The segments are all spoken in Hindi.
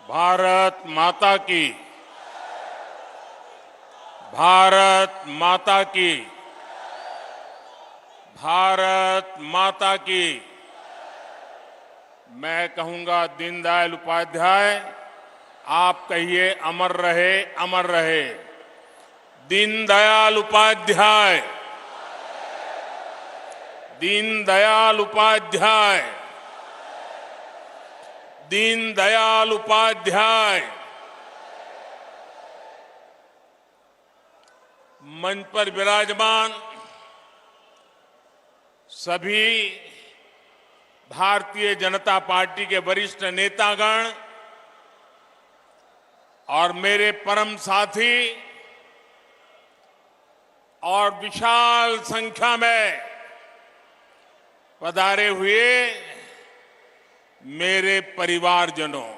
भारत माता की। भारत माता की। भारत माता की। मैं कहूंगा दीनदयाल उपाध्याय, आप कहिए अमर रहे, अमर रहे। दीनदयाल उपाध्याय, दीनदयाल उपाध्याय, दीनदयाल उपाध्याय। मंच पर विराजमान सभी भारतीय जनता पार्टी के वरिष्ठ नेतागण और मेरे परम साथी और विशाल संख्या में पधारे हुए मेरे परिवारजनों,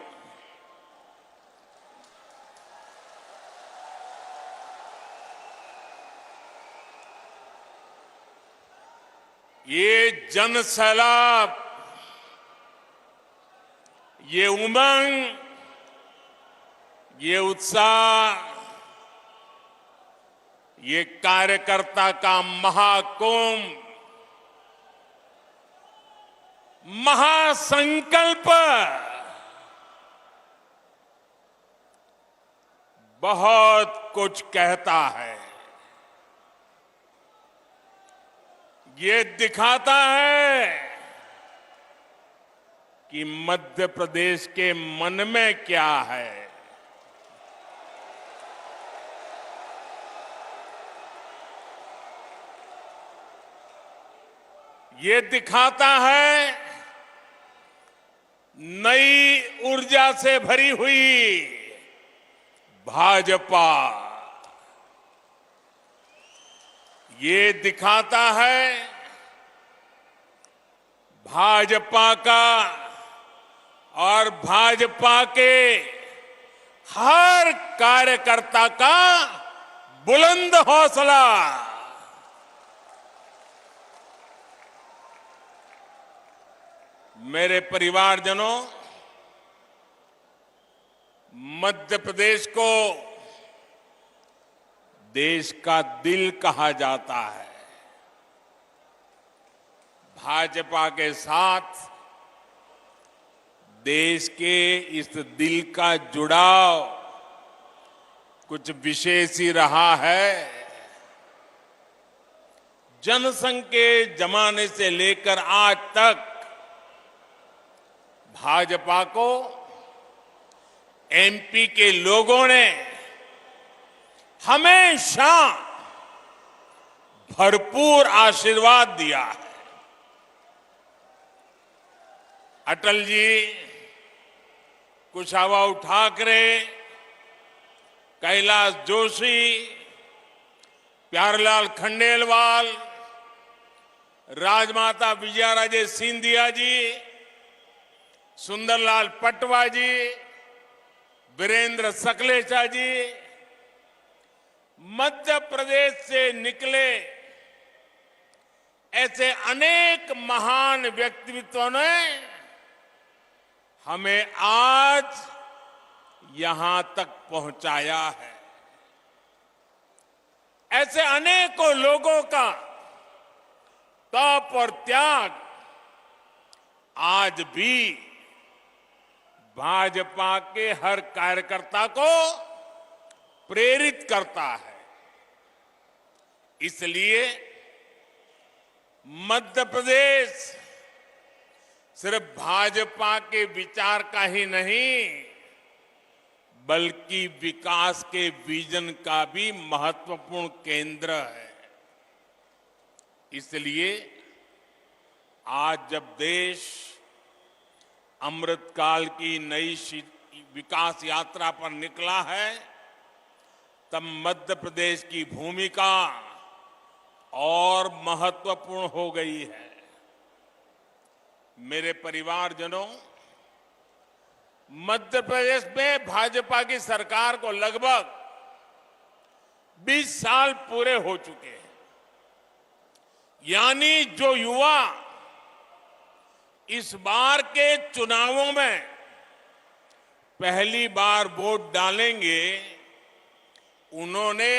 ये जन सैलाब, ये उमंग, ये उत्साह, ये कार्यकर्ता का महाकुंभ, महासंकल्प बहुत कुछ कहता है। ये दिखाता है कि मध्य प्रदेश के मन में क्या है। ये दिखाता है नई ऊर्जा से भरी हुई भाजपा। ये दिखाता है भाजपा का और भाजपा के हर कार्यकर्ता का बुलंद हौसला। मेरे परिवारजनों, मध्य प्रदेश को देश का दिल कहा जाता है। भाजपा के साथ देश के इस दिल का जुड़ाव कुछ विशेष ही रहा है। जनसंघ के जमाने से लेकर आज तक भाजपा को एमपी के लोगों ने हमेशा भरपूर आशीर्वाद दिया है। अटल जी, कुशाभाऊ ठाकरे, कैलाश जोशी, प्यारेलाल खंडेलवाल, राजमाता विजयाराजे सिंधिया जी, सुंदरलाल पटवा जी, वीरेंद्र सकलेचा जी, मध्य प्रदेश से निकले ऐसे अनेक महान व्यक्तित्वों ने हमें आज यहां तक पहुंचाया है। ऐसे अनेकों लोगों का तप और त्याग आज भी भाजपा के हर कार्यकर्ता को प्रेरित करता है। इसलिए मध्य प्रदेश सिर्फ भाजपा के विचार का ही नहीं, बल्कि विकास के विजन का भी महत्वपूर्ण केंद्र है। इसलिए आज जब देश अमृतकाल की नई विकास यात्रा पर निकला है, तब मध्य प्रदेश की भूमिका और महत्वपूर्ण हो गई है। मेरे परिवारजनों, मध्य प्रदेश में भाजपा की सरकार को लगभग 20 साल पूरे हो चुके हैं। यानी जो युवा इस बार के चुनावों में पहली बार वोट डालेंगे, उन्होंने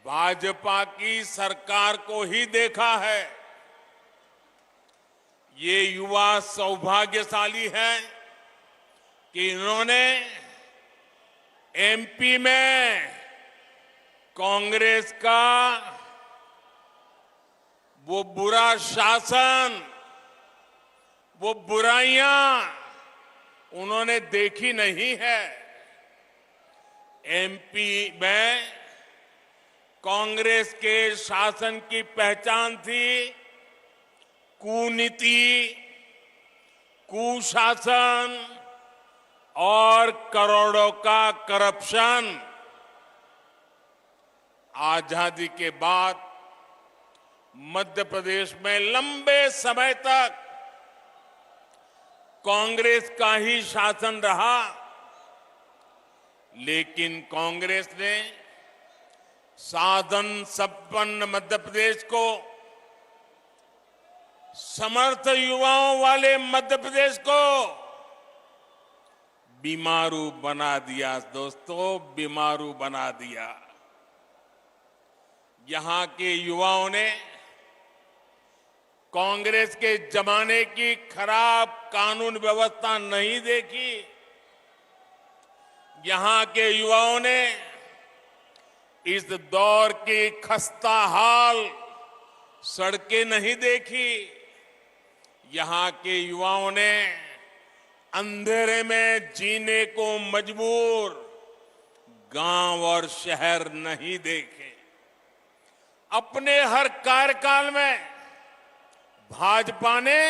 भाजपा की सरकार को ही देखा है। ये युवा सौभाग्यशाली है कि इन्होंने एमपी में कांग्रेस का वो बुरा शासन, वो बुराइयां उन्होंने देखी नहीं है। एमपी में कांग्रेस के शासन की पहचान थी कुनीति, कुशासन और करोड़ों का करप्शन। आजादी के बाद मध्य प्रदेश में लंबे समय तक कांग्रेस का ही शासन रहा, लेकिन कांग्रेस ने साधन संपन्न मध्य प्रदेश को, समर्थ युवाओं वाले मध्य प्रदेश को बीमारू बना दिया। दोस्तों, बीमारू बना दिया। यहां के युवाओं ने कांग्रेस के जमाने की खराब कानून व्यवस्था नहीं देखी। यहां के युवाओं ने इस दौर की खस्ता हाल सड़कें नहीं देखी। यहां के युवाओं ने अंधेरे में जीने को मजबूर गांव और शहर नहीं देखे। अपने हर कार्यकाल में भाजपा ने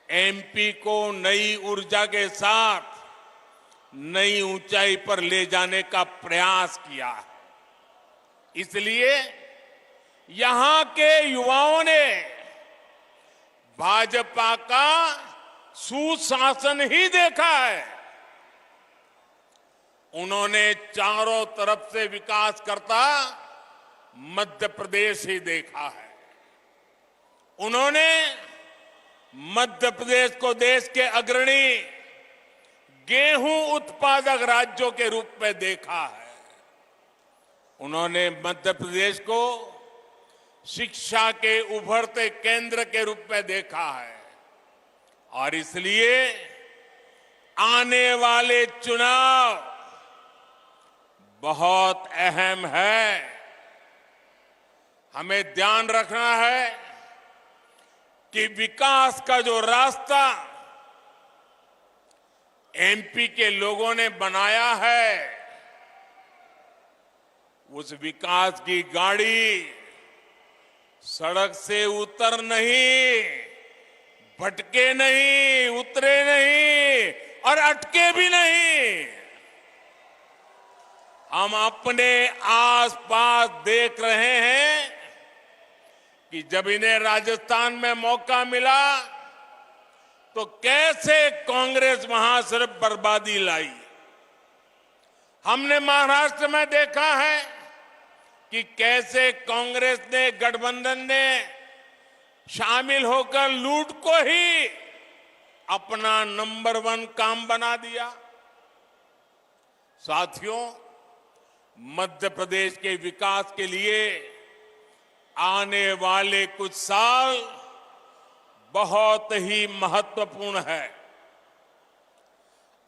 एमपी को नई ऊर्जा के साथ नई ऊंचाई पर ले जाने का प्रयास किया है। इसलिए यहां के युवाओं ने भाजपा का सुशासन ही देखा है। उन्होंने चारों तरफ से विकास करता मध्य प्रदेश ही देखा है। उन्होंने मध्य प्रदेश को देश के अग्रणी गेहूं उत्पादक राज्यों के रूप में देखा है। उन्होंने मध्य प्रदेश को शिक्षा के उभरते केंद्र के रूप में देखा है। और इसलिए आने वाले चुनाव बहुत अहम है। हमें ध्यान रखना है कि विकास का जो रास्ता एमपी के लोगों ने बनाया है, उस विकास की गाड़ी सड़क से उतर नहीं, भटके नहीं, उतरे नहीं और अटके भी नहीं। हम अपने आसपास देख रहे हैं कि जब इन्हें राजस्थान में मौका मिला तो कैसे कांग्रेस वहां सिर्फ बर्बादी लाई। हमने महाराष्ट्र में देखा है कि कैसे कांग्रेस ने, गठबंधन ने शामिल होकर लूट को ही अपना नंबर 1 काम बना दिया। साथियों, मध्य प्रदेश के विकास के लिए आने वाले कुछ साल बहुत ही महत्वपूर्ण है।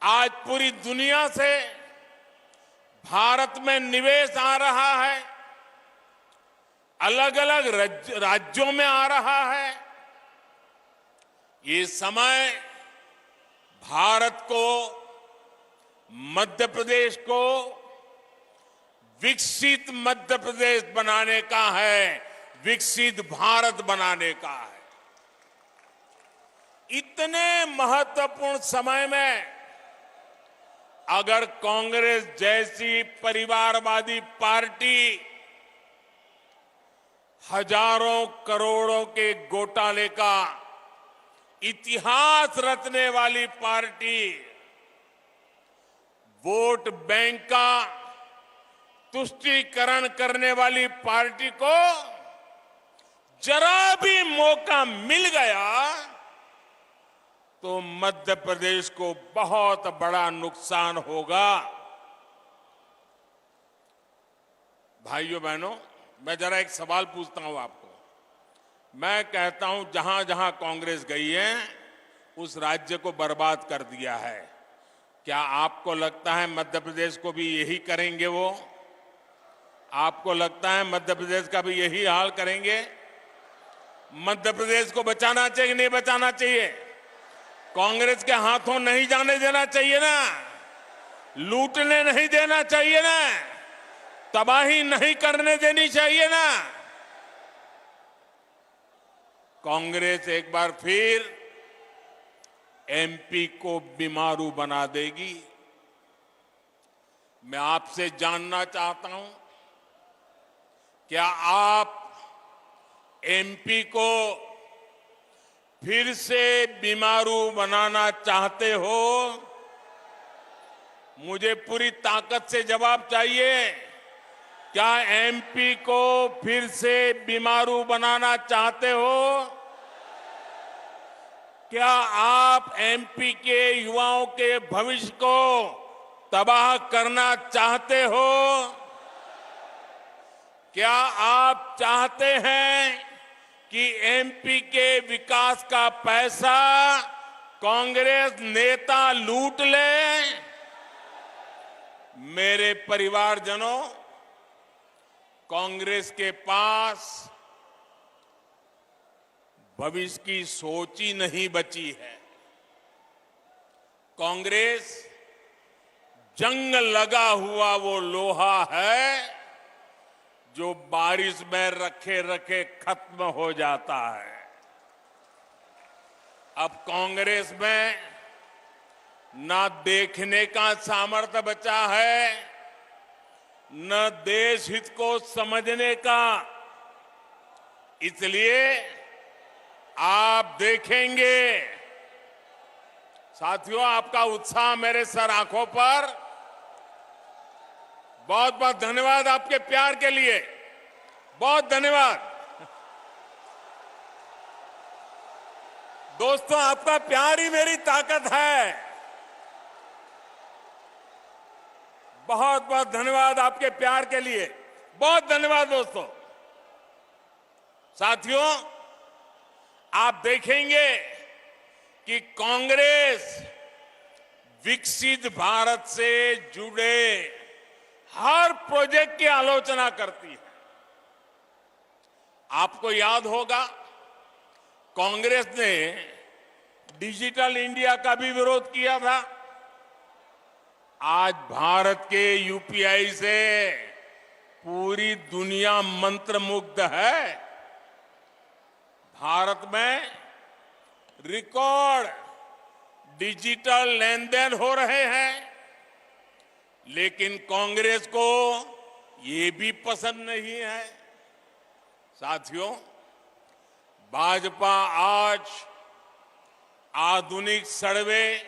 आज पूरी दुनिया से भारत में निवेश आ रहा है, अलग अलग राज्यों में आ रहा है। ये समय भारत को, मध्य प्रदेश को विकसित मध्य प्रदेश बनाने का है, विकसित भारत बनाने का है। इतने महत्वपूर्ण समय में अगर कांग्रेस जैसी परिवारवादी पार्टी हजारों करोड़ों के घोटाले का इतिहास रचने वाली पार्टी, वोट बैंक का तुष्टीकरण करने वाली पार्टी को जरा भी मौका मिल गया तो मध्य प्रदेश को बहुत बड़ा नुकसान होगा। भाइयों बहनों, मैं जरा एक सवाल पूछता हूं आपको। मैं कहता हूं जहां जहां कांग्रेस गई है उस राज्य को बर्बाद कर दिया है। क्या आपको लगता है मध्य प्रदेश को भी यही करेंगे वो? आपको लगता है मध्य प्रदेश का भी यही हाल करेंगे? मध्य प्रदेश को बचाना चाहिए, नहीं बचाना चाहिए? कांग्रेस के हाथों नहीं जाने देना चाहिए ना, लूटने नहीं देना चाहिए ना, तबाही नहीं करने देनी चाहिए ना। कांग्रेस एक बार फिर एमपी को बीमारू बना देगी। मैं आपसे जानना चाहता हूं, क्या आप एमपी को फिर से बीमारू बनाना चाहते हो? मुझे पूरी ताकत से जवाब चाहिए। क्या एमपी को फिर से बीमारू बनाना चाहते हो? क्या आप एमपी के युवाओं के भविष्य को तबाह करना चाहते हो? क्या आप चाहते हैं कि एमपी के विकास का पैसा कांग्रेस नेता लूट ले? मेरे परिवारजनों, कांग्रेस के पास भविष्य की सोच ही नहीं बची है। कांग्रेस जंग लगा हुआ वो लोहा है जो बारिश में रखे रखे खत्म हो जाता है। अब कांग्रेस में ना देखने का सामर्थ्य बचा है, न देश हित को समझने का। इसलिए आप देखेंगे साथियों, आपका उत्साह मेरे सर आंखों पर। बहुत बहुत धन्यवाद आपके प्यार के लिए, बहुत धन्यवाद। दोस्तों, आपका प्यार ही मेरी ताकत है। बहुत बहुत धन्यवाद आपके प्यार के लिए, बहुत धन्यवाद दोस्तों। साथियों, आप देखेंगे कि कांग्रेस विकसित भारत से जुड़े हर प्रोजेक्ट की आलोचना करती है। आपको याद होगा, कांग्रेस ने डिजिटल इंडिया का भी विरोध किया था। आज भारत के यूपीआई से पूरी दुनिया मंत्रमुग्ध है। भारत में रिकॉर्ड डिजिटल लेन देन हो रहे हैं, लेकिन कांग्रेस को ये भी पसंद नहीं है। साथियों, भाजपा आज आधुनिक सड़कें,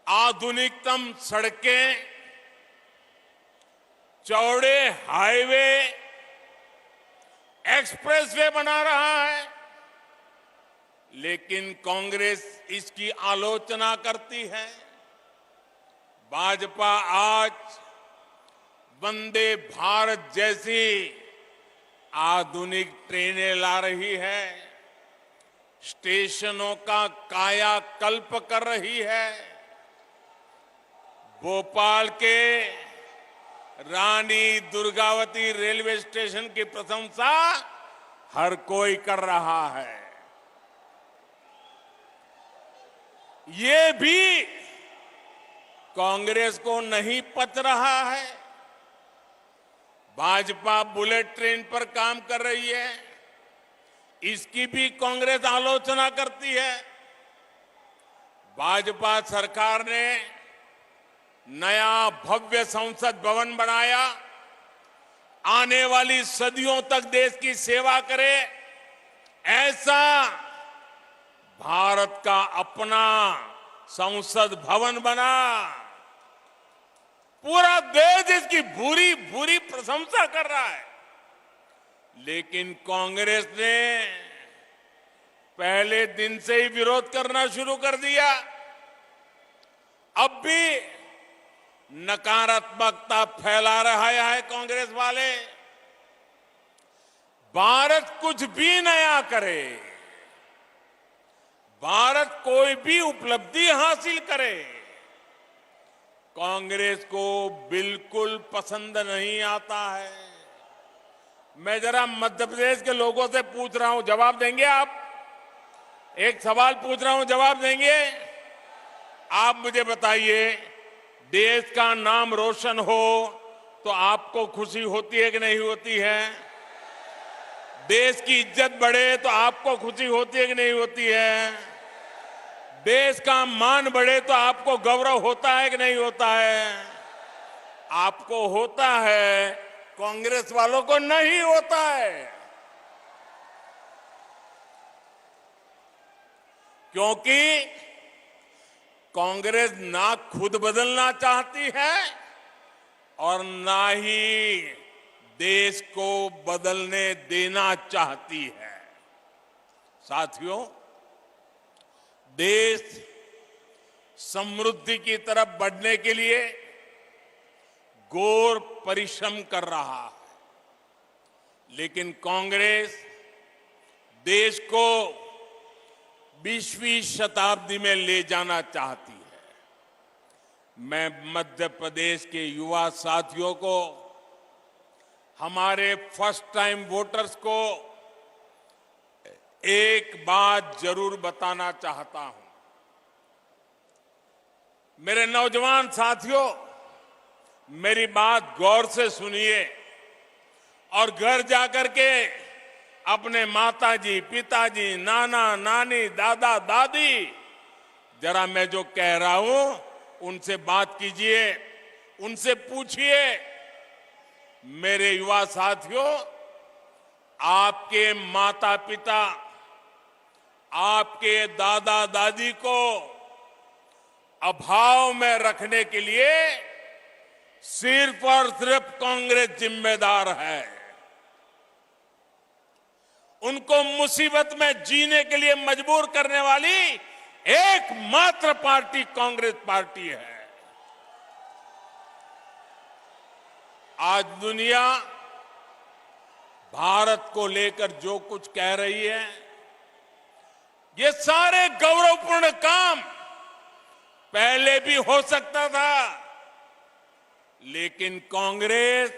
आधुनिकतम सड़कें, चौड़े हाईवे, एक्सप्रेसवे बना रहा है, लेकिन कांग्रेस इसकी आलोचना करती है। भाजपा आज वंदे भारत जैसी आधुनिक ट्रेनें ला रही है, स्टेशनों का कायाकल्प कर रही है। भोपाल के रानी दुर्गावती रेलवे स्टेशन की प्रशंसा हर कोई कर रहा है। ये भी कांग्रेस को नहीं पच रहा है। भाजपा बुलेट ट्रेन पर काम कर रही है, इसकी भी कांग्रेस आलोचना करती है। भाजपा सरकार ने नया भव्य संसद भवन बनाया, आने वाली सदियों तक देश की सेवा करे, ऐसा भारत का अपना संसद भवन बना। पूरा देश इसकी भूरी भूरी प्रशंसा कर रहा है, लेकिन कांग्रेस ने पहले दिन से ही विरोध करना शुरू कर दिया। अब भी नकारात्मकता फैला रहा है कांग्रेस वाले। भारत कुछ भी नया करे, भारत कोई भी उपलब्धि हासिल करे, कांग्रेस को बिल्कुल पसंद नहीं आता है। मैं जरा मध्य प्रदेश के लोगों से पूछ रहा हूं, जवाब देंगे आप? एक सवाल पूछ रहा हूं, जवाब देंगे? आप मुझे बताइए, देश का नाम रोशन हो तो आपको खुशी होती है कि नहीं होती है? देश की इज्जत बढ़े तो आपको खुशी होती है कि नहीं होती है? देश का मान बढ़े तो आपको गौरव होता है कि नहीं होता है? आपको होता है, कांग्रेस वालों को नहीं होता है। क्योंकि कांग्रेस ना खुद बदलना चाहती है और ना ही देश को बदलने देना चाहती है। साथियों, देश समृद्धि की तरफ बढ़ने के लिए घोर परिश्रम कर रहा है, लेकिन कांग्रेस देश को 20वीं शताब्दी में ले जाना चाहती है। मैं मध्य प्रदेश के युवा साथियों को, हमारे फर्स्ट टाइम वोटर्स को एक बात जरूर बताना चाहता हूं। मेरे नौजवान साथियों, मेरी बात गौर से सुनिए और घर जाकर के अपने माताजी, पिताजी, नाना, नानी, दादा, दादी, जरा मैं जो कह रहा हूं उनसे बात कीजिए, उनसे पूछिए। मेरे युवा साथियों, आपके माता पिता, आपके दादा दादी को अभाव में रखने के लिए सिर्फ और सिर्फ कांग्रेस जिम्मेदार है। उनको मुसीबत में जीने के लिए मजबूर करने वाली एकमात्र पार्टी कांग्रेस पार्टी है। आज दुनिया भारत को लेकर जो कुछ कह रही है, ये सारे गौरवपूर्ण काम पहले भी हो सकता था, लेकिन कांग्रेस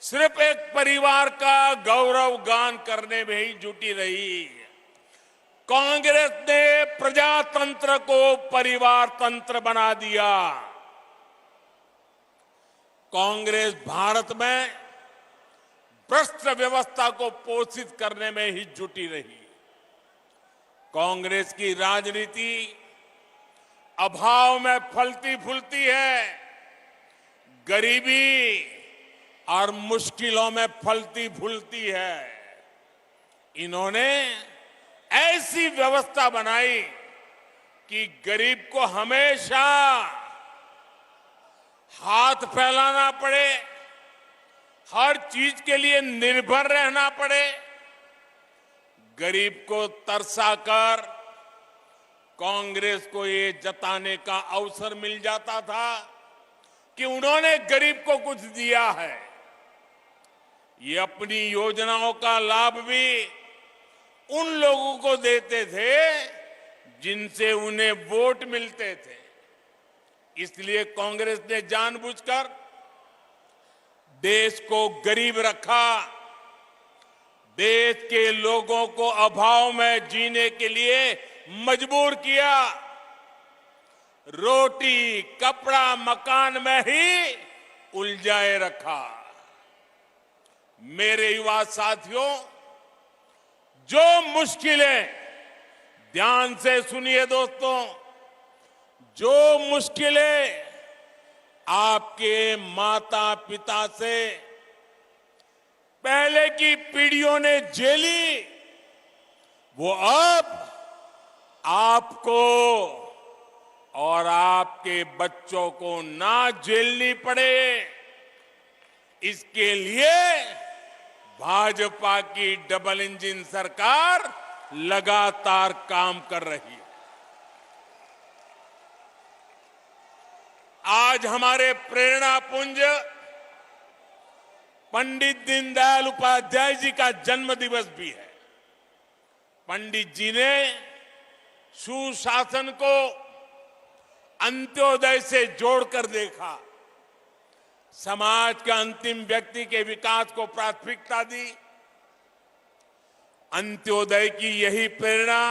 सिर्फ एक परिवार का गौरव गान करने में ही जुटी रही। कांग्रेस ने प्रजातंत्र को परिवार तंत्र बना दिया। कांग्रेस भारत में भ्रष्ट व्यवस्था को पोषित करने में ही जुटी रही। कांग्रेस की राजनीति अभाव में फलती फूलती है, गरीबी और मुश्किलों में फलती फूलती है। इन्होंने ऐसी व्यवस्था बनाई कि गरीब को हमेशा हाथ फैलाना पड़े, हर चीज के लिए निर्भर रहना पड़े। गरीब को तरसाकर कांग्रेस को ये जताने का अवसर मिल जाता था कि उन्होंने गरीब को कुछ दिया है। ये अपनी योजनाओं का लाभ भी उन लोगों को देते थे जिनसे उन्हें वोट मिलते थे। इसलिए कांग्रेस ने जानबूझकर देश को गरीब रखा, देश के लोगों को अभाव में जीने के लिए मजबूर किया, रोटी, कपड़ा, मकान में ही उलझाए रखा। मेरे युवा साथियों, जो मुश्किलें, ध्यान से सुनिए दोस्तों, जो मुश्किलें आपके माता पिता से पहले की पीढ़ियों ने झेली, वो अब आपको और आपके बच्चों को ना झेलनी पड़े, इसके लिए भाजपा की डबल इंजन सरकार लगातार काम कर रही है। आज हमारे प्रेरणा पुंज पंडित दीनदयाल उपाध्याय जी का जन्म दिवस भी है। पंडित जी ने सुशासन को अंत्योदय से जोड़कर देखा, समाज के अंतिम व्यक्ति के विकास को प्राथमिकता दी। अंत्योदय की यही प्रेरणा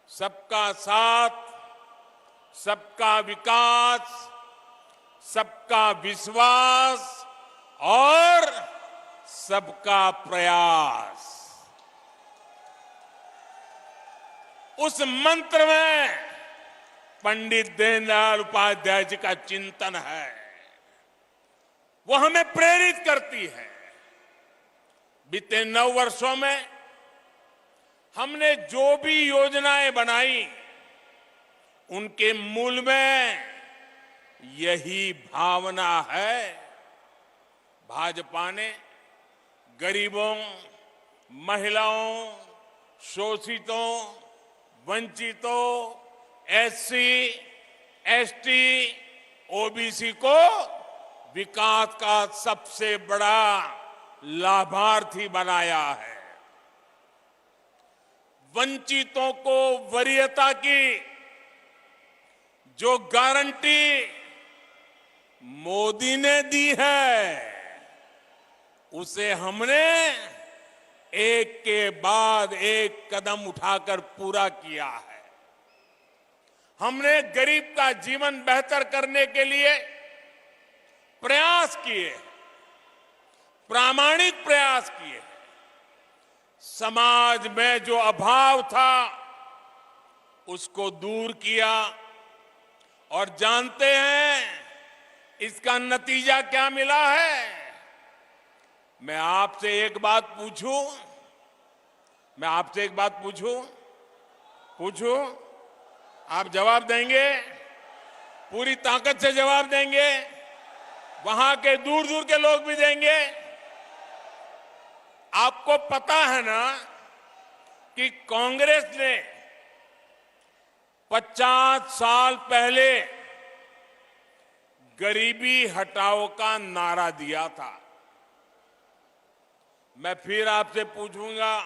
सबका साथ, सबका विकास, सबका विश्वास और सबका प्रयास, उस मंत्र में पंडित दीनदयाल उपाध्याय जी का चिंतन है। वो हमें प्रेरित करती है। बीते 9 वर्षों में हमने जो भी योजनाएं बनाई, उनके मूल में यही भावना है। भाजपा ने गरीबों, महिलाओं, शोषितों, वंचितों, एससी, एसटी, ओबीसी को विकास का सबसे बड़ा लाभार्थी बनाया है। वंचितों को वरीयता की जो गारंटी मोदी ने दी है, उसे हमने एक के बाद एक कदम उठाकर पूरा किया है। हमने गरीब का जीवन बेहतर करने के लिए प्रयास किए, प्रामाणिक प्रयास किए। समाज में जो अभाव था, उसको दूर किया। और जानते हैं इसका नतीजा क्या मिला है? मैं आपसे एक बात पूछूं, पूछूं, आप जवाब देंगे? पूरी ताकत से जवाब देंगे? वहां के दूर दूर के लोग भी देंगे? आपको पता है ना कि कांग्रेस ने 50 साल पहले गरीबी हटाओ का नारा दिया था। मैं फिर आपसे पूछूंगा,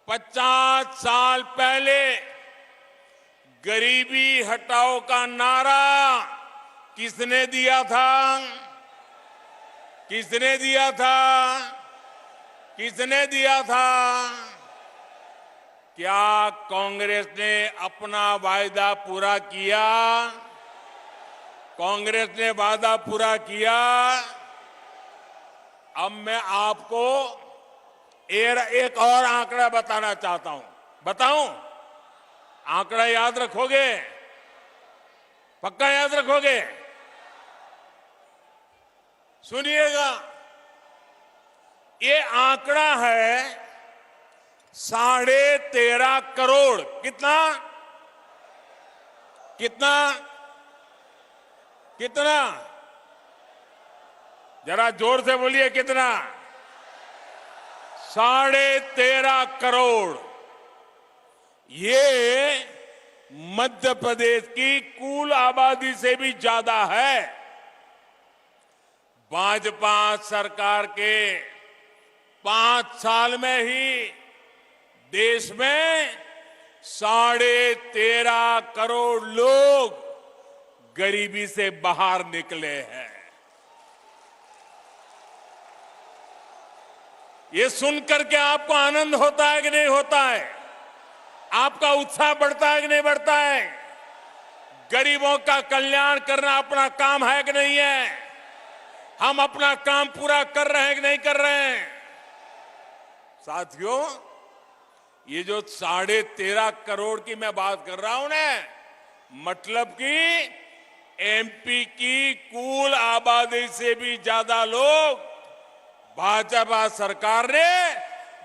50 साल पहले गरीबी हटाओ का नारा किसने दिया था? किसने दिया था? किसने दिया था? क्या कांग्रेस ने अपना वायदा पूरा किया? कांग्रेस ने वादा पूरा किया। अब मैं आपको एक और आंकड़ा बताना चाहता हूं। बताऊं? आंकड़ा याद रखोगे? पक्का याद रखोगे? सुनिएगा, ये आंकड़ा है 13.5 करोड़। कितना? कितना? कितना? जरा जोर से बोलिए, कितना? 13.5 करोड़। ये मध्य प्रदेश की कुल आबादी से भी ज्यादा है। भाजपा सरकार के 5 साल में ही देश में 13.5 करोड़ लोग गरीबी से बाहर निकले हैं। ये सुनकर के आपको आनंद होता है कि नहीं होता है? आपका उत्साह बढ़ता है कि नहीं बढ़ता है? गरीबों का कल्याण करना अपना काम है कि नहीं है? हम अपना काम पूरा कर रहे हैं कि नहीं कर रहे हैं? साथियों, ये जो 13.5 करोड़ की मैं बात कर रहा हूं ना, मतलब कि एमपी की कुल आबादी से भी ज्यादा लोग भाजपा सरकार ने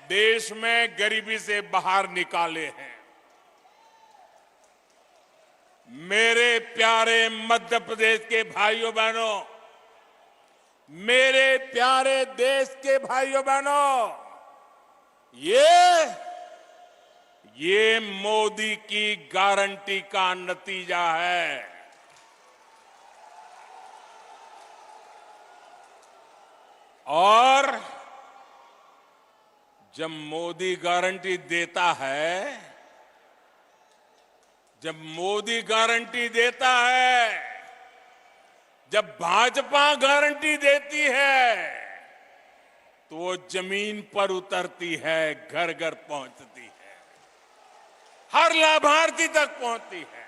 देश में गरीबी से बाहर निकाले हैं। मेरे प्यारे मध्य प्रदेश के भाइयों बहनों, मेरे प्यारे देश के भाइयों बहनों, ये ये मोदी की गारंटी का नतीजा है। और जब मोदी गारंटी देता है, जब भाजपा गारंटी देती है, तो वो जमीन पर उतरती है, घर घर पहुंचती है, हर लाभार्थी तक पहुंचती है।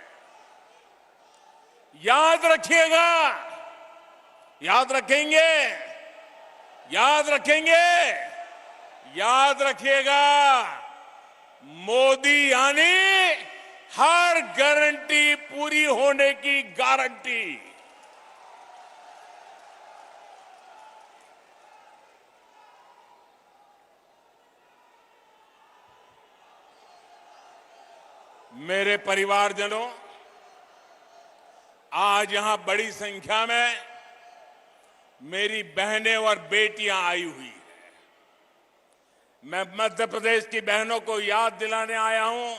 याद रखिएगा, याद रखेंगे, याद रखिएगा, मोदी यानी हर गारंटी पूरी होने की गारंटी। मेरे परिवारजनों, आज यहां बड़ी संख्या में मेरी बहनें और बेटियां आई हुई हैं। मैं मध्य प्रदेश की बहनों को याद दिलाने आया हूं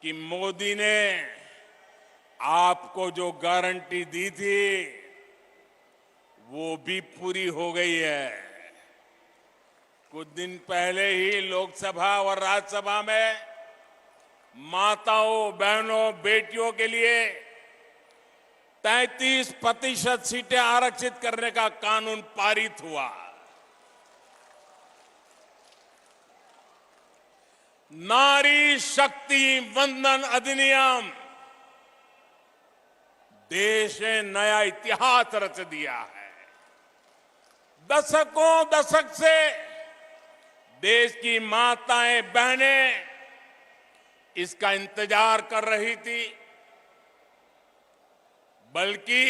कि मोदी ने आपको जो गारंटी दी थी, वो भी पूरी हो गई है। कुछ दिन पहले ही लोकसभा और राज्यसभा में माताओं, बहनों, बेटियों के लिए 33% सीटें आरक्षित करने का कानून पारित हुआ। नारी शक्ति वंदन अधिनियम देश ने नया इतिहास रच दिया है। दशक से देश की माताएं, बहनें इसका इंतजार कर रही थी, बल्कि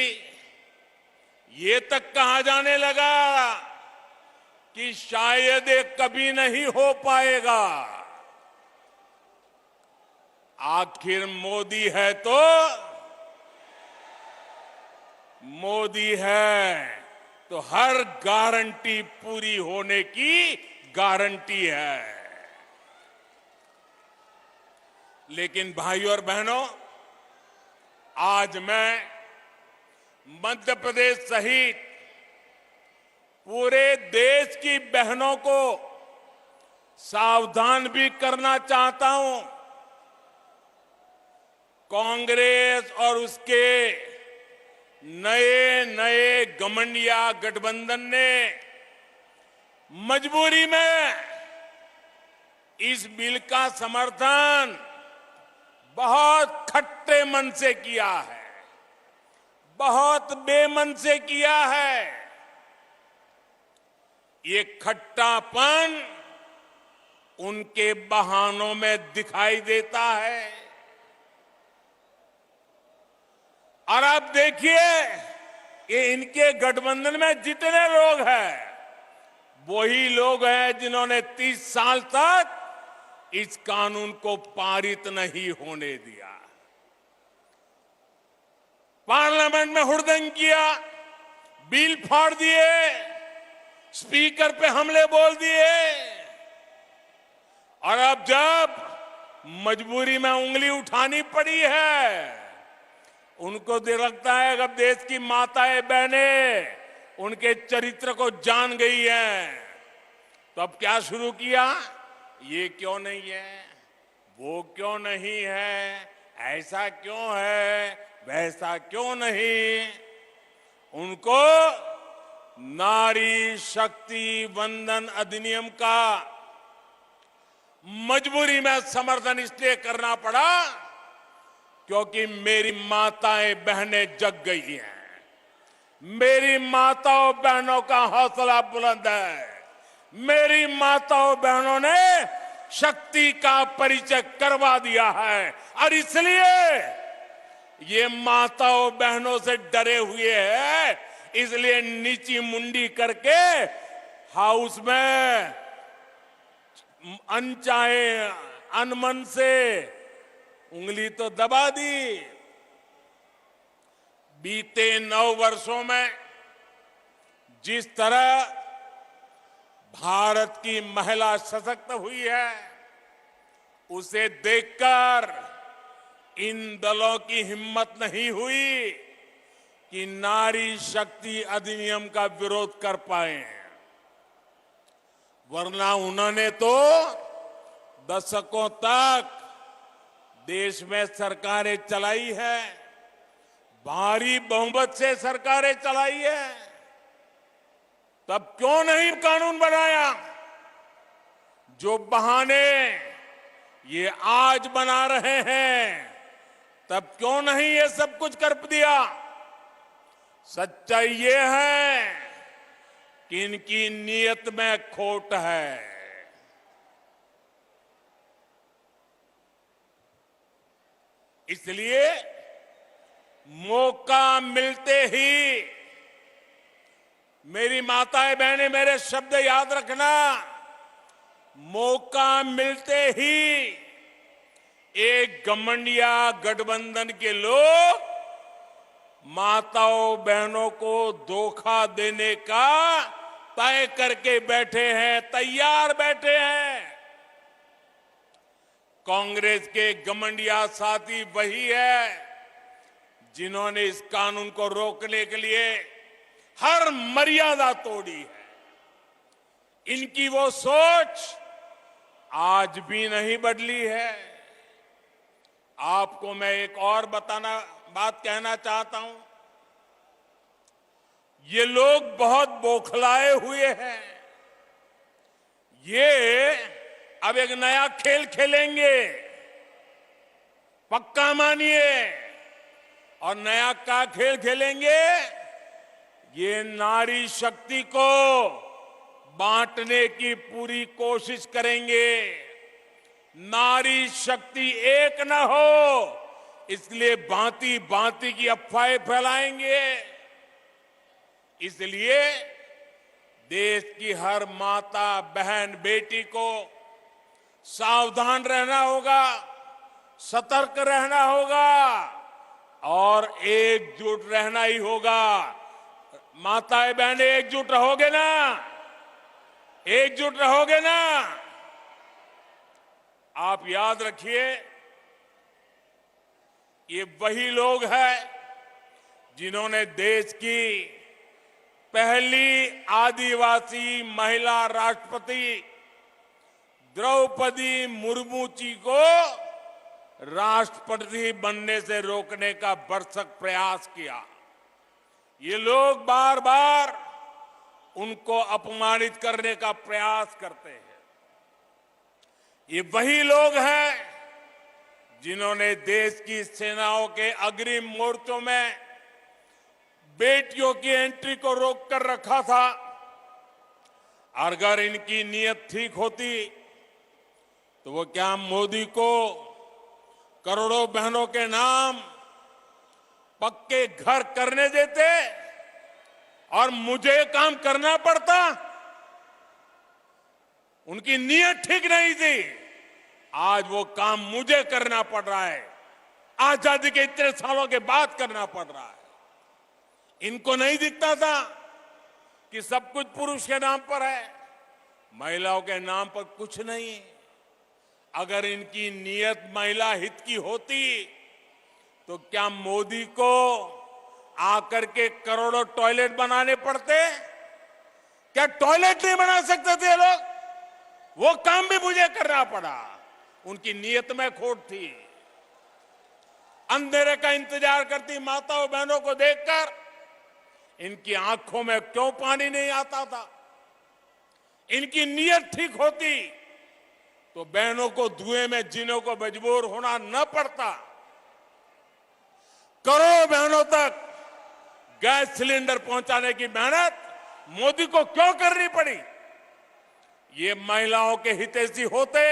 ये तक कहा जाने लगा कि शायद ये कभी नहीं हो पाएगा। आखिर मोदी है तो हर गारंटी पूरी होने की गारंटी है। लेकिन भाइयों और बहनों, आज मैं मध्य प्रदेश सहित पूरे देश की बहनों को सावधान भी करना चाहता हूं। कांग्रेस और उसके नए घमंडिया गठबंधन ने मजबूरी में इस बिल का समर्थन बहुत खट्टे मन से किया है, बहुत बेमन से किया है। ये खट्टापन उनके बहानों में दिखाई देता है। और आप देखिए, ये इनके गठबंधन में जितने लोग हैं, वही लोग हैं जिन्होंने 30 साल तक इस कानून को पारित नहीं होने दिया। पार्लियामेंट में हुड़दंग किया, बिल फाड़ दिए, स्पीकर पे हमले बोल दिए, और अब जब मजबूरी में उंगली उठानी पड़ी है, उनको लगता है अब देश की माताएं, बहनें उनके चरित्र को जान गई हैं, तो अब क्या शुरू किया? ये क्यों नहीं है, वो क्यों नहीं है, ऐसा क्यों है, वैसा क्यों नहीं। उनको नारी शक्ति वंदन अधिनियम का मजबूरी में समर्थन इसलिए करना पड़ा क्योंकि मेरी माताएं, बहनें जग गई हैं। मेरी माताओं, बहनों का हौसला बुलंद है। मेरी माताओं, बहनों ने शक्ति का परिचय करवा दिया है, और इसलिए ये माताओं, बहनों से डरे हुए हैं। इसलिए नीची मुंडी करके हाउस में अनचाहे अनमन से उंगली तो दबा दी। बीते 9 वर्षों में जिस तरह भारत की महिला सशक्त हुई है, उसे देखकर इन दलों की हिम्मत नहीं हुई कि नारी शक्ति अधिनियम का विरोध कर पाए, वरना उन्होंने तो दशकों तक देश में सरकारें चलाई है, भारी बहुमत से सरकारें चलाई है। तब क्यों नहीं कानून बनाया? जो बहाने ये आज बना रहे हैं, तब क्यों नहीं ये सब कुछ कर दिया? सच्चाई ये है कि इनकी नीयत में खोट है। इसलिए मौका मिलते ही, मेरी माताएं बहनें मेरे शब्द याद रखना, मौका मिलते ही एक घमंडिया गठबंधन के लोग माताओं बहनों को धोखा देने का तय करके बैठे हैं, तैयार बैठे हैं। कांग्रेस के घमंडिया साथी वही है जिन्होंने इस कानून को रोकने के लिए हर मर्यादा तोड़ी है। इनकी वो सोच आज भी नहीं बदली है। आपको मैं एक और बात कहना चाहता हूं। ये लोग बहुत बौखलाए हुए हैं। ये अब एक नया खेल खेलेंगे, पक्का मानिए। और नया क्या खेल खेलेंगे? ये नारी शक्ति को बांटने की पूरी कोशिश करेंगे। नारी शक्ति एक न हो, इसलिए भांति भांति की अफवाहें फैलाएंगे। इसलिए देश की हर माता बहन बेटी को सावधान रहना होगा, सतर्क रहना होगा और एकजुट रहना ही होगा। माताएं बहनें एकजुट रहोगे ना? एकजुट रहोगे ना? आप याद रखिए, ये वही लोग हैं जिन्होंने देश की पहली आदिवासी महिला राष्ट्रपति द्रौपदी मुर्मू जी को राष्ट्रपति बनने से रोकने का भरसक प्रयास किया। ये लोग बार बार उनको अपमानित करने का प्रयास करते हैं। ये वही लोग हैं जिन्होंने देश की सेनाओं के अग्रिम मोर्चों में बेटियों की एंट्री को रोक कर रखा था। अगर इनकी नीयत ठीक होती तो वो क्या मोदी को करोड़ों बहनों के नाम पक्के घर करने देते और मुझे काम करना पड़ता? उनकी नीयत ठीक नहीं थी। आज वो काम मुझे करना पड़ रहा है, आजादी के इतने सालों के बाद करना पड़ रहा है। इनको नहीं दिखता था कि सब कुछ पुरुष के नाम पर है, महिलाओं के नाम पर कुछ नहीं। अगर इनकी नीयत महिला हित की होती तो क्या मोदी को आकर के करोड़ों टॉयलेट बनाने पड़ते? क्या टॉयलेट नहीं बना सकते थे लोग? वो काम भी मुझे करना पड़ा। उनकी नीयत में खोट थी। अंधेरे का इंतजार करती माताओं बहनों को देखकर इनकी आंखों में क्यों पानी नहीं आता था? इनकी नीयत ठीक होती तो बहनों को धुएं में जीने को मजबूर होना न पड़ता। करोड़ों बहनों तक गैस सिलेंडर पहुंचाने की मेहनत मोदी को क्यों करनी पड़ी? ये महिलाओं के हितैषी होते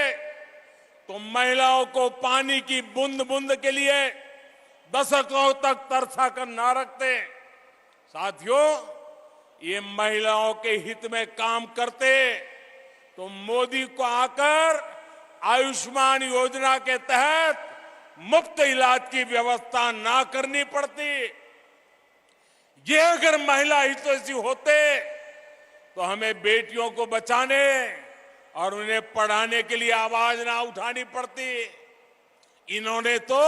तो महिलाओं को पानी की बूंद बूंद के लिए दशकों तक तरसा कर ना रखते। साथियों, ये महिलाओं के हित में काम करते तो मोदी को आकर आयुष्मान योजना के तहत मुफ्त इलाज की व्यवस्था ना करनी पड़ती। ये अगर महिला हितैषी होते तो हमें बेटियों को बचाने और उन्हें पढ़ाने के लिए आवाज ना उठानी पड़ती। इन्होंने तो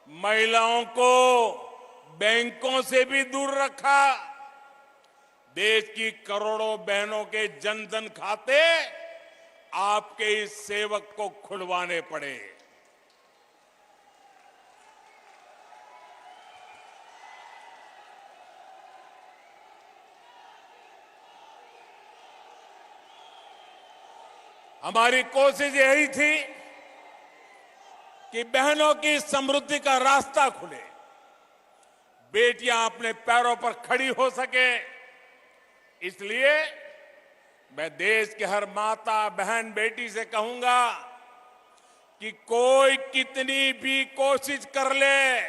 महिलाओं को बैंकों से भी दूर रखा। देश की करोड़ों बहनों के जनधन खाते आपके इस सेवक को खुलवाने पड़े। हमारी कोशिश यही थी कि बहनों की समृद्धि का रास्ता खुले, बेटियां अपने पैरों पर खड़ी हो सके। इसलिए मैं देश के हर माता बहन बेटी से कहूंगा कि कोई कितनी भी कोशिश कर ले,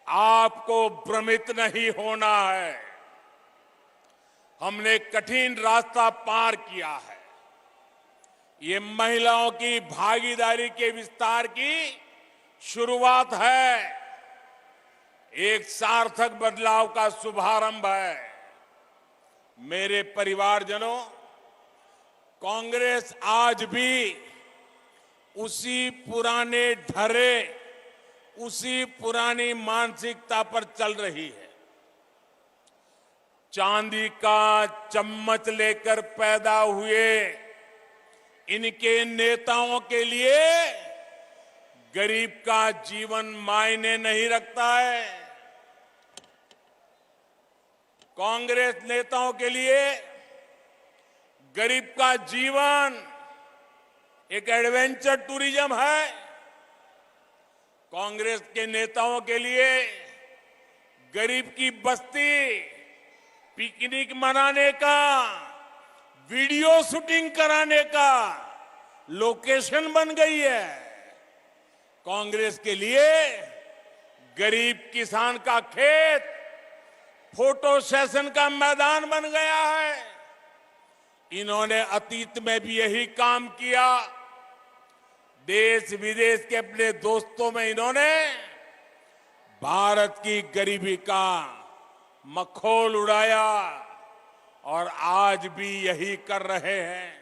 आपको भ्रमित नहीं होना है। हमने कठिन रास्ता पार किया है। ये महिलाओं की भागीदारी के विस्तार की शुरुआत है, एक सार्थक बदलाव का शुभारंभ है। मेरे परिवारजनों, कांग्रेस आज भी उसी पुराने ढर्रे, उसी पुरानी मानसिकता पर चल रही है। चांदी का चम्मच लेकर पैदा हुए इनके नेताओं के लिए गरीब का जीवन मायने नहीं रखता है। कांग्रेस नेताओं के लिए गरीब का जीवन एक एडवेंचर टूरिज्म है। कांग्रेस के नेताओं के लिए गरीब की बस्ती पिकनिक मनाने का, वीडियो शूटिंग कराने का लोकेशन बन गई है। कांग्रेस के लिए गरीब किसान का खेत फोटो सेशन का मैदान बन गया है। इन्होंने अतीत में भी यही काम किया। देश विदेश के अपने दोस्तों में इन्होंने भारत की गरीबी का मखौल उड़ाया और आज भी यही कर रहे हैं।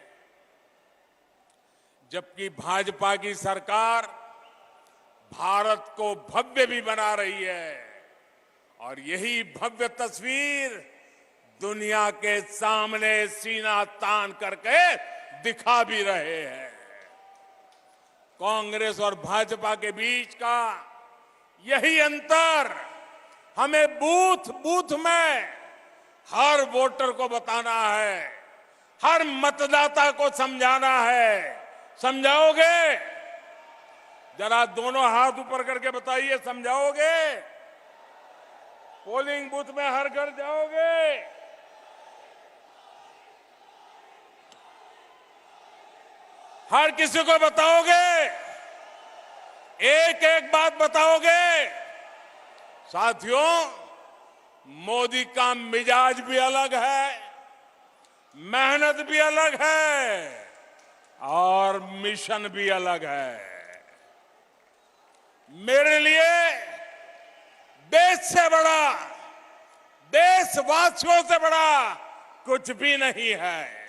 जबकि भाजपा की सरकार भारत को भव्य भी बना रही है और यही भव्य तस्वीर दुनिया के सामने सीना तान करके दिखा भी रहे हैं। कांग्रेस और भाजपा के बीच का यही अंतर हमें बूथ बूथ में हर वोटर को बताना है, हर मतदाता को समझाना है। समझाओगे? जरा दोनों हाथ ऊपर करके बताइए, समझाओगे? पोलिंग बूथ में हर घर जाओगे? हर किसी को बताओगे? एक एक बात बताओगे? साथियों, मोदी का मिजाज भी अलग है, मेहनत भी अलग है और मिशन भी अलग है। मेरे लिए देश से बड़ा, देशवासियों से बड़ा कुछ भी नहीं है।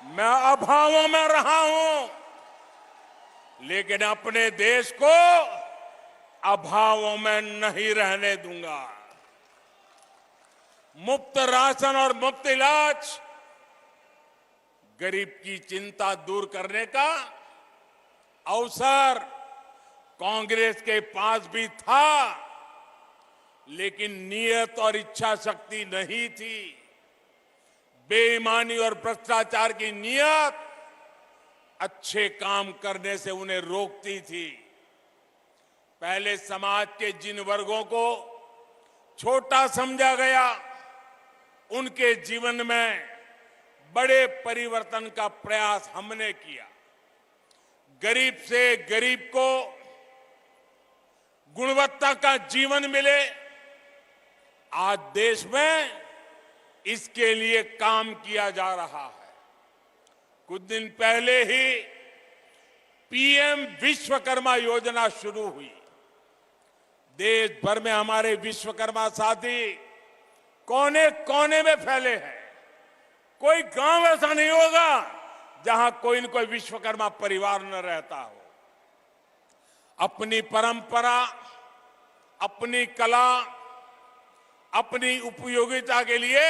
मैं अभावों में रहा हूं, लेकिन अपने देश को अभावों में नहीं रहने दूंगा। मुफ्त राशन और मुफ्त इलाज गरीब की चिंता दूर करने का अवसर कांग्रेस के पास भी था, लेकिन नियत और इच्छा शक्ति नहीं थी। बेईमानी और भ्रष्टाचार की नियत अच्छे काम करने से उन्हें रोकती थी। पहले समाज के जिन वर्गों को छोटा समझा गया, उनके जीवन में बड़े परिवर्तन का प्रयास हमने किया। गरीब से गरीब को गुणवत्ता का जीवन मिले, आज देश में इसके लिए काम किया जा रहा है। कुछ दिन पहले ही पीएम विश्वकर्मा योजना शुरू हुई। देश भर में हमारे विश्वकर्मा साथी कोने कोने में फैले हैं। कोई गांव ऐसा नहीं होगा जहां कोई न कोई विश्वकर्मा परिवार न रहता हो। अपनी परंपरा, अपनी कला, अपनी उपयोगिता के लिए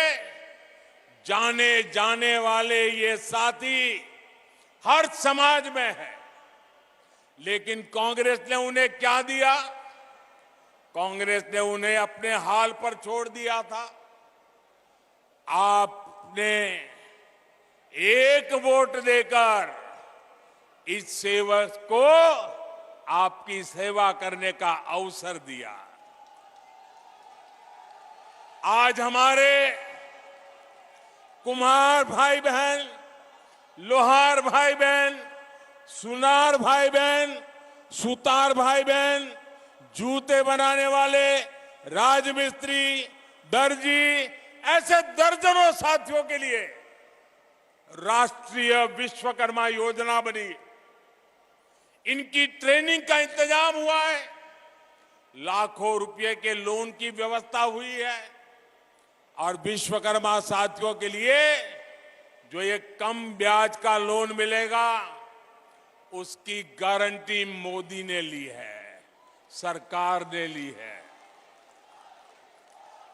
जाने जाने वाले ये साथी हर समाज में है। लेकिन कांग्रेस ने उन्हें क्या दिया? कांग्रेस ने उन्हें अपने हाल पर छोड़ दिया था। आपने एक वोट देकर इस सेवक को आपकी सेवा करने का अवसर दिया। आज हमारे कुम्हार भाई बहन, लोहार भाई बहन, सुनार भाई बहन, सुतार भाई बहन, जूते बनाने वाले, राजमिस्त्री, दर्जी, ऐसे दर्जनों साथियों के लिए राष्ट्रीय विश्वकर्मा योजना बनी। इनकी ट्रेनिंग का इंतजाम हुआ है। लाखों रुपए के लोन की व्यवस्था हुई है और विश्वकर्मा साथियों के लिए जो ये कम ब्याज का लोन मिलेगा उसकी गारंटी मोदी ने ली है, सरकार ने ली है।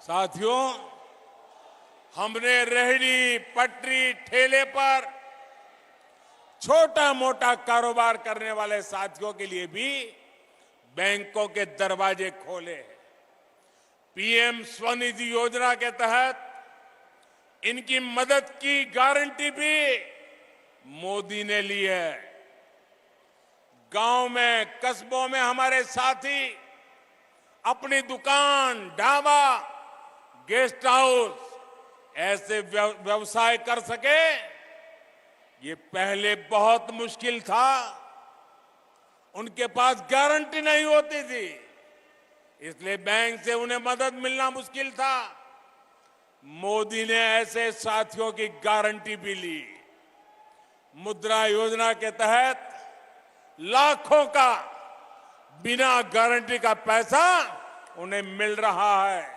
साथियों, हमने रेहड़ी, पटरी, ठेले पर छोटा मोटा कारोबार करने वाले साथियों के लिए भी बैंकों के दरवाजे खोले हैं। पीएम स्वनिधि योजना के तहत इनकी मदद की गारंटी भी मोदी ने ली है। गांव में, कस्बों में हमारे साथी अपनी दुकान, ढाबा, गेस्ट हाउस ऐसे व्यवसाय कर सके, ये पहले बहुत मुश्किल था। उनके पास गारंटी नहीं होती थी, इसलिए बैंक से उन्हें मदद मिलना मुश्किल था। मोदी ने ऐसे साथियों की गारंटी भी ली। मुद्रा योजना के तहत लाखों का बिना गारंटी का पैसा उन्हें मिल रहा है।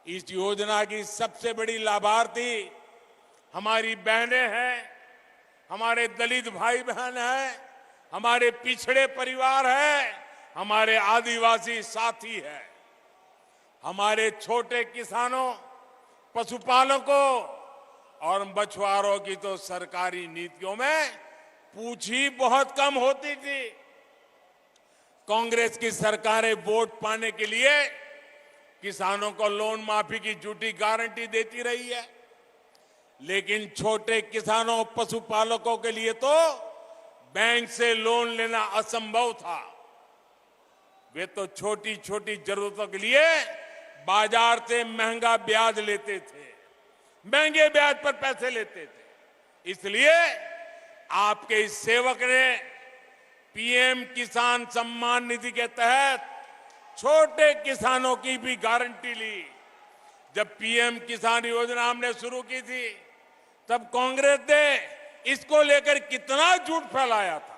इस योजना की सबसे बड़ी लाभार्थी हमारी बहनें हैं, हमारे दलित भाई बहन हैं, हमारे पिछड़े परिवार हैं, हमारे आदिवासी साथी हैं। हमारे छोटे किसानों, पशुपालकों और मछुआरों की तो सरकारी नीतियों में पूछ ही बहुत कम होती थी। कांग्रेस की सरकारें वोट पाने के लिए किसानों को लोन माफी की झूठी गारंटी देती रही है, लेकिन छोटे किसानों, पशुपालकों के लिए तो बैंक से लोन लेना असंभव था। वे तो छोटी छोटी जरूरतों के लिए बाजार से महंगा ब्याज लेते थे, महंगे ब्याज पर पैसे लेते थे। इसलिए आपके इस सेवक ने पीएम किसान सम्मान निधि के तहत छोटे किसानों की भी गारंटी ली। जब पीएम किसान योजना हमने शुरू की थी, तब कांग्रेस ने इसको लेकर कितना झूठ फैलाया था।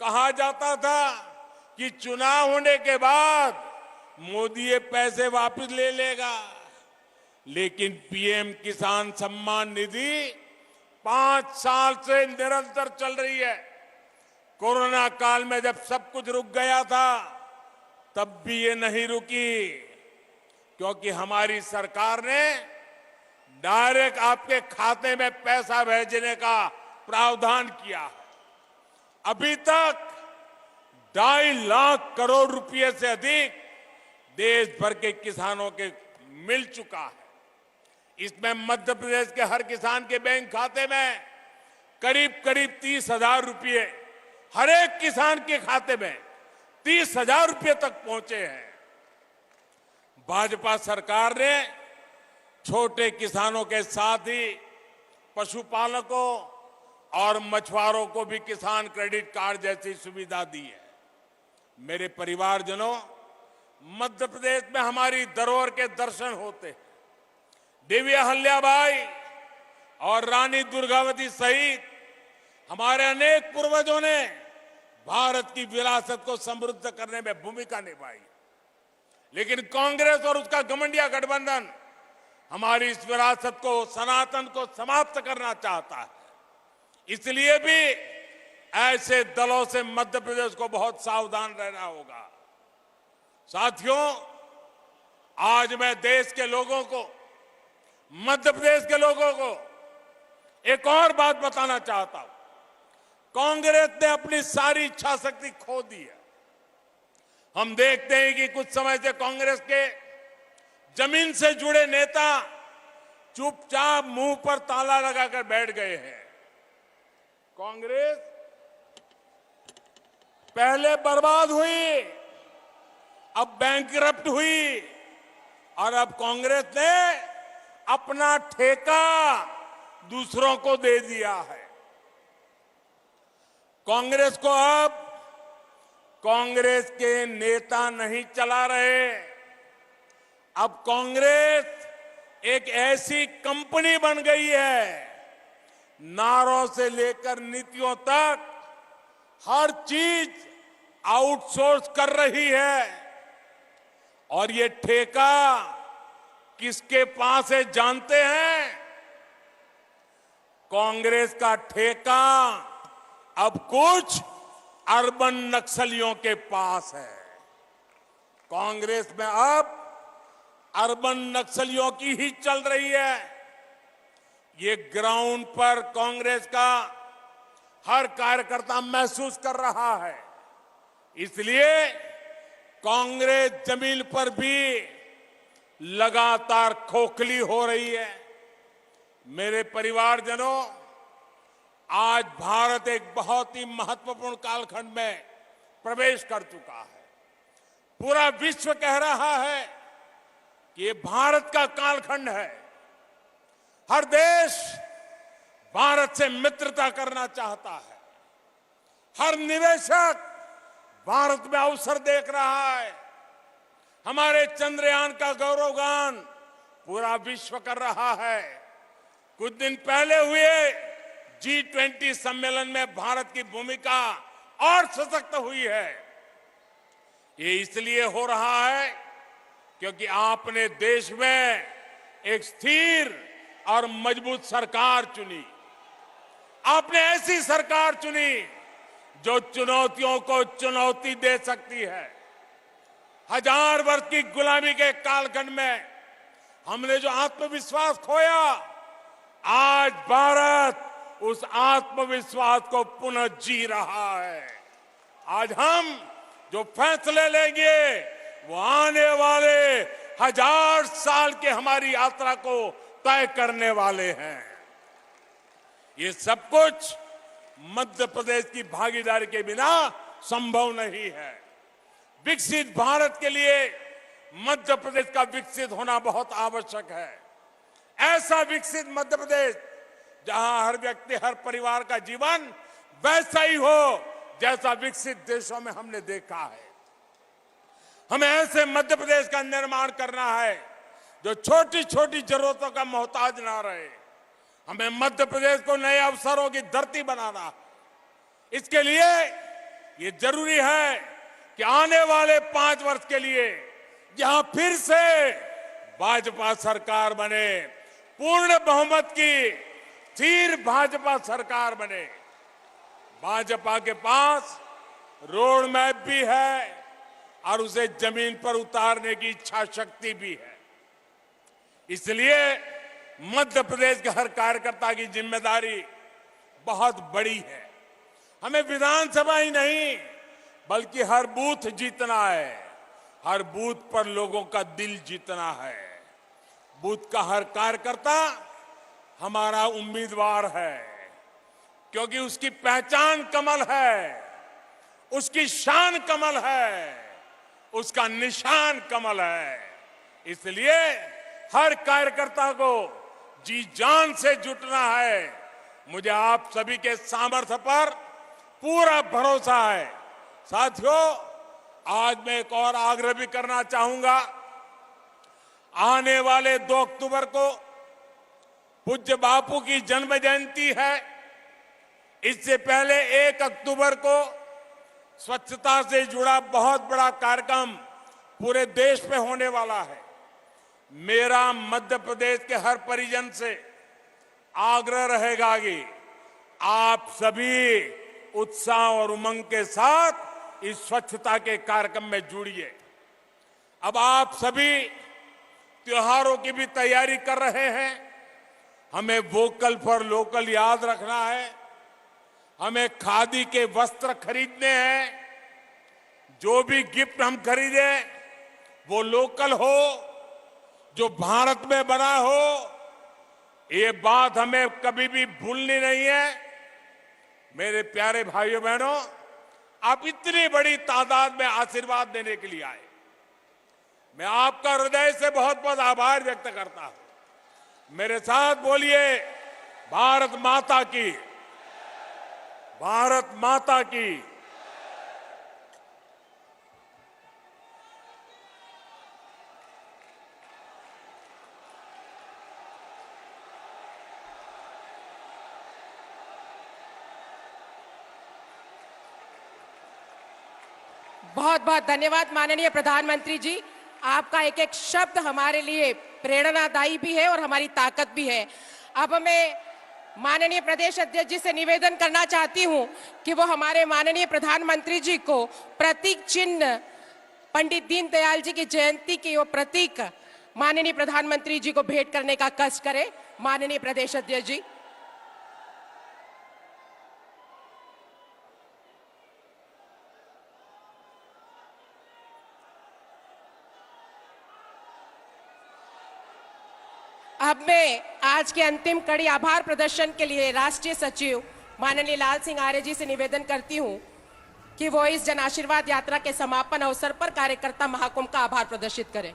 कहा जाता था कि चुनाव होने के बाद मोदी ये पैसे वापस ले लेगा, लेकिन पीएम किसान सम्मान निधि 5 साल से निरंतर चल रही है। कोरोना काल में जब सब कुछ रुक गया था, तब भी ये नहीं रुकी, क्योंकि हमारी सरकार ने डायरेक्ट आपके खाते में पैसा भेजने का प्रावधान किया है। अभी तक 2.5 लाख करोड़ रुपए से अधिक देश भर के किसानों के मिल चुका है। इसमें मध्य प्रदेश के हर किसान के बैंक खाते में करीब करीब 30,000 रुपये, हर एक किसान के खाते में 30,000 रुपये तक पहुंचे हैं। भाजपा सरकार ने छोटे किसानों के साथ ही पशुपालकों और मछुआरों को भी किसान क्रेडिट कार्ड जैसी सुविधा दी है। मेरे परिवारजनों, मध्य प्रदेश में हमारी धरोहर के दर्शन होते हैं। देवी अहल्याबाई और रानी दुर्गावती सहित हमारे अनेक पूर्वजों ने भारत की विरासत को समृद्ध करने में भूमिका निभाई। लेकिन कांग्रेस और उसका घमंडिया गठबंधन हमारी इस विरासत को, सनातन को समाप्त करना चाहता है। इसलिए भी ऐसे दलों से मध्य प्रदेश को बहुत सावधान रहना होगा। साथियों, आज मैं देश के लोगों को, मध्य प्रदेश के लोगों को एक और बात बताना चाहता हूं। कांग्रेस ने अपनी सारी इच्छा शक्ति खो दी है। हम देखते हैं कि कुछ समय से कांग्रेस के जमीन से जुड़े नेता चुपचाप मुंह पर ताला लगाकर बैठ गए हैं। कांग्रेस पहले बर्बाद हुई, अब बैंकरप्ट हुई और अब कांग्रेस ने अपना ठेका दूसरों को दे दिया है। कांग्रेस को अब कांग्रेस के नेता नहीं चला रहे, अब कांग्रेस एक ऐसी कंपनी बन गई है, नारों से लेकर नीतियों तक हर चीज आउटसोर्स कर रही है। और ये ठेका किसके पास है जानते हैं? कांग्रेस का ठेका अब कुछ अर्बन नक्सलियों के पास है। कांग्रेस में अब अर्बन नक्सलियों की ही चल रही है। ये ग्राउंड पर कांग्रेस का हर कार्यकर्ता महसूस कर रहा है। इसलिए कांग्रेस जमीन पर भी लगातार खोखली हो रही है। मेरे परिवारजनों, आज भारत एक बहुत ही महत्वपूर्ण कालखंड में प्रवेश कर चुका है। पूरा विश्व कह रहा है कि ये भारत का कालखंड है। हर देश भारत से मित्रता करना चाहता है। हर निवेशक भारत में अवसर देख रहा है। हमारे चंद्रयान का गौरवगान पूरा विश्व कर रहा है। कुछ दिन पहले हुए G20 सम्मेलन में भारत की भूमिका और सशक्त हुई है। ये इसलिए हो रहा है क्योंकि आपने देश में एक स्थिर और मजबूत सरकार चुनी। आपने ऐसी सरकार चुनी जो चुनौतियों को चुनौती दे सकती है। 1000 वर्ष की गुलामी के कालखंड में हमने जो आत्मविश्वास खोया, आज भारत उस आत्मविश्वास को पुनः जी रहा है। आज हम जो फैसले लेंगे वो आने वाले 1000 साल के हमारी यात्रा को तय करने वाले हैं। ये सब कुछ मध्य प्रदेश की भागीदारी के बिना संभव नहीं है। विकसित भारत के लिए मध्य प्रदेश का विकसित होना बहुत आवश्यक है। ऐसा विकसित मध्य प्रदेश जहां हर व्यक्ति, हर परिवार का जीवन वैसा ही हो जैसा विकसित देशों में हमने देखा है। हमें ऐसे मध्य प्रदेश का निर्माण करना है जो छोटी छोटी जरूरतों का मोहताज ना रहे। हमें मध्य प्रदेश को नए अवसरों की धरती बनाना है। इसके लिए ये जरूरी है कि आने वाले 5 वर्ष के लिए यहां फिर से भाजपा सरकार बने, पूर्ण बहुमत की स्थिर भाजपा सरकार बने। भाजपा के पास रोड मैप भी है और उसे जमीन पर उतारने की इच्छा शक्ति भी है। इसलिए मध्य प्रदेश के हर कार्यकर्ता की जिम्मेदारी बहुत बड़ी है। हमें विधानसभा ही नहीं बल्कि हर बूथ जीतना है। हर बूथ पर लोगों का दिल जीतना है। बूथ का हर कार्यकर्ता हमारा उम्मीदवार है, क्योंकि उसकी पहचान कमल है, उसकी शान कमल है, उसका निशान कमल है। इसलिए हर कार्यकर्ता को जी जान से जुटना है। मुझे आप सभी के सामर्थ्य पर पूरा भरोसा है। साथियों, आज मैं एक और आग्रह भी करना चाहूंगा। आने वाले 2 अक्टूबर को पूज्य बापू की जन्म जयंती है। इससे पहले 1 अक्टूबर को स्वच्छता से जुड़ा बहुत बड़ा कार्यक्रम पूरे देश पे होने वाला है। मेरा मध्य प्रदेश के हर परिजन से आग्रह रहेगा कि आप सभी उत्साह और उमंग के साथ इस स्वच्छता के कार्यक्रम में जुड़िए। अब आप सभी त्योहारों की भी तैयारी कर रहे हैं। हमें वोकल फॉर लोकल याद रखना है। हमें खादी के वस्त्र खरीदने हैं। जो भी गिफ्ट हम खरीदे वो लोकल हो, जो भारत में बना हो। ये बात हमें कभी भी भूलनी नहीं है। मेरे प्यारे भाइयों बहनों, आप इतनी बड़ी तादाद में आशीर्वाद देने के लिए आए। मैं आपका हृदय से बहुत बहुत आभार व्यक्त करता हूं। मेरे साथ बोलिए, भारत माता की, भारत माता की। बहुत बहुत धन्यवाद माननीय प्रधानमंत्री जी। आपका एक एक शब्द हमारे लिए प्रेरणादायी भी है और हमारी ताकत भी है। अब मैं माननीय प्रदेश अध्यक्ष जी से निवेदन करना चाहती हूं कि वो हमारे माननीय प्रधानमंत्री जी को प्रतीक चिन्ह, पंडित दीनदयाल जी की जयंती की वो प्रतीक माननीय प्रधानमंत्री जी को भेंट करने का कष्ट करें। माननीय प्रदेश अध्यक्ष जी। अब मैं आज के अंतिम कड़ी आभार प्रदर्शन के लिए राष्ट्रीय सचिव माननीय लाल सिंह आर्य जी से निवेदन करती हूं कि वो इस जन आशीर्वाद यात्रा के समापन अवसर पर कार्यकर्ता महाकुंभ का आभार प्रदर्शित करें।